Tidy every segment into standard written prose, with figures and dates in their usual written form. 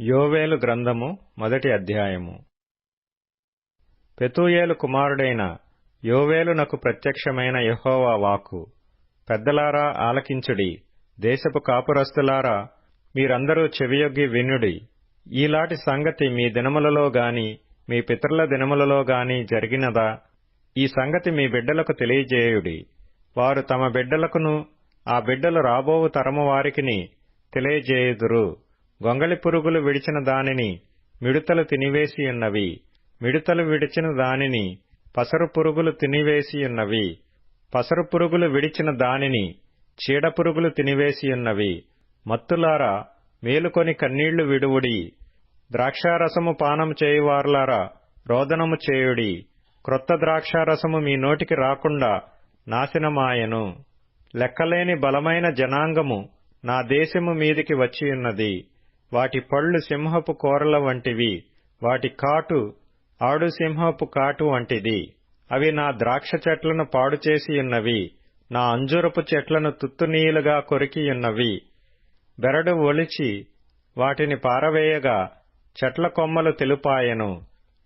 యోవేలు గ్రంథము మొదటి అధ్యాయము. పెతూయేలు కుమారుడైన యోవేలునకు ప్రత్యక్షమైన యెహోవా వాక్కు. పెద్దలారా ఆలకించుడి, దేశపు కాపురస్తులారా మీరందరూ చెవియొగ్గి వినుడి. ఈలాటి సంగతి మీ దినములలో గాని మీ పితరుల దినములలో గాని జరిగినదా? ఈ సంగతి మీ బిడ్డలకు తెలియజేయుడి. వారు తమ బిడ్డలకును ఆ బిడ్డలు రాబోవు తరము వారికిని తెలియజేయుదురు. గొంగళి పురుగులు విడిచిన దానిని మిడుతలు తినివేసియున్నవి, మిడుతలు విడిచిన దానిని పసరు పురుగులు తినివేసియున్నవి, పసరు పురుగులు విడిచిన దానిని చీడపురుగులు తినివేసియున్నవి. మత్తులారా మేలుకొని కన్నీళ్లు విడువుడి. ద్రాక్షారసము పానము చేయువారులారా రోదనము చేయుడి. క్రొత్త ద్రాక్షారసము మీ నోటికి రాకుండా నాశనమాయెను. లెక్కలేని బలమైన జనాంగము నా దేశము మీదికి వచ్చియున్నది. వాటి పళ్ళు సింహపు కోరల వంటివి, వాటి కాటు ఆడు సింహపు కాటు వంటిది. అవి నా ద్రాక్ష చెట్లను పాడుచేసియున్నవి, నా అంజూరపు చెట్లను తుత్తునీయులుగా కొరికియున్నవి. బెరడు ఒలిచి వాటిని పారవేయగా చెట్ల కొమ్మలు తెలుపాయెను.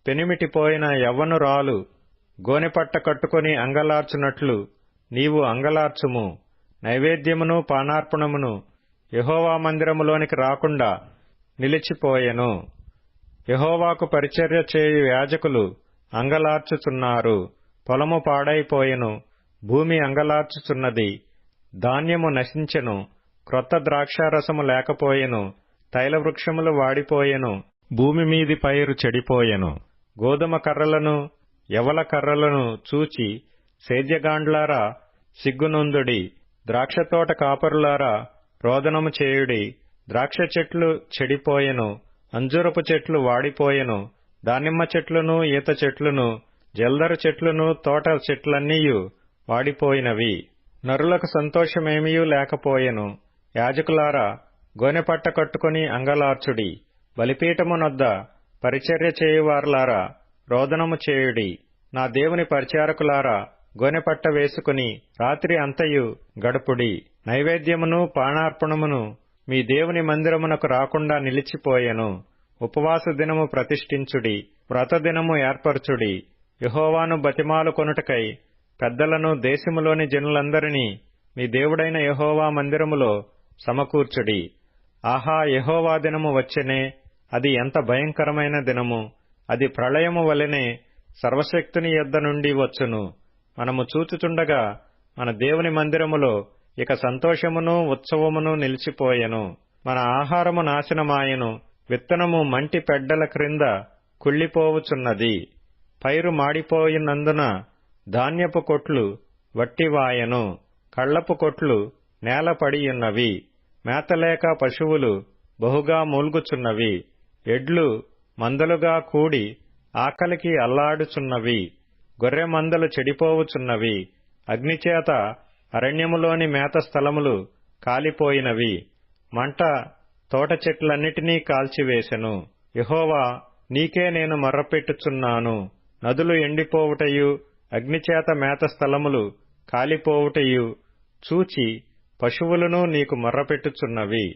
పెనిమిటిపోయిన యవ్వనురాలు గోనెపట్ట కట్టుకొని అంగలార్చునట్లు నీవు అంగలార్చుము. నైవేద్యమును పానార్పణమును యెహోవా మందిరములోనికి రాకుండా నిలిచిపోయెను. యెహోవాకు పరిచర్య చేయు యాజకులు అంగలార్చుచున్నారు. పొలము పాడైపోయెను, భూమి అంగలార్చుచున్నది. ధాన్యము నశించెను, క్రొత్త ద్రాక్షారసము లేకపోయెను. తైలవృక్షములు వాడిపోయెను, భూమి మీది పైరు చెడిపోయెను. గోధుమ కర్రలను యవల కర్రలను చూచి సేద్యగాండ్లారా సిగ్గునొందుడి. ద్రాక్షతోట కాపరులారా రోదనము చేయుడి. ద్రాక్ష చెట్లు చెడిపోయెను, అంజూరపు చెట్లు వాడిపోయెను. దానిమ్మ చెట్లును ఈత చెట్లును జల్దరు చెట్లును తోట చెట్లన్నీయు వాడిపోయినవి. నరులకు సంతోషమేమియూ లేకపోయెను. యాజకులారా గోనెపట్ట కట్టుకొని అంగలార్చుడి. బలిపీఠమునొద్ద పరిచర్య చేయువారులారా రోదనము చేయుడి. నా దేవుని పరిచారకులారా గోనెపట్ట వేసుకుని రాత్రి అంతయు గడుపుడి. నైవేద్యమును పానార్పణమును మీ దేవుని మందిరమునకు రాకుండా నిలిచిపోయెను. ఉపవాస దినము ప్రతిష్ఠించుడి, వ్రతదినము ఏర్పరచుడి. యెహోవాను బతిమాలు కొనుటకై పెద్దలను దేశములోని జనులందరినీ మీ దేవుడైన యెహోవా మందిరములో సమకూర్చుడి. ఆహా, యెహోవా దినము వచ్చెనే! అది ఎంత భయంకరమైన దినము! అది ప్రళయము వలెనే సర్వశక్తుని యొద్ద నుండి వచ్చును. మనము చూచుచుండగా మన దేవుని మందిరములో ఇక సంతోషమును ఉత్సవమును నిలిచిపోయెను. మన ఆహారము నాశనమాయెను, విత్తనము మంటి పెడ్డల క్రింద కుళ్ళిపోవుచున్నది. పైరు మాడిపోయినందున ధాన్యపు కొట్లు వట్టివాయెను, కళ్లపు కొట్లు నేలపడియున్నవి. మేతలేక పశువులు బహుగా మూల్గుచున్నవి. ఎడ్లు మందలుగా కూడి ఆకలికి అల్లాడుచున్నవి. గొర్రె మందలు చెడిపోవుచున్నవి. అగ్నిచేత అరణ్యములోని మేత స్థలములు కాలిపోయినవి. మంట తోట చెట్లన్నిటినీ కాల్చివేసెను. యెహోవా, నీకే నేను మొర్రపెట్టుచున్నాను. నదులు ఎండిపోవుటయు అగ్నిచేత మేత స్థలములు కాలిపోవుటయు చూచి పశువులను నీకు మొర్రపెట్టుచున్నవి.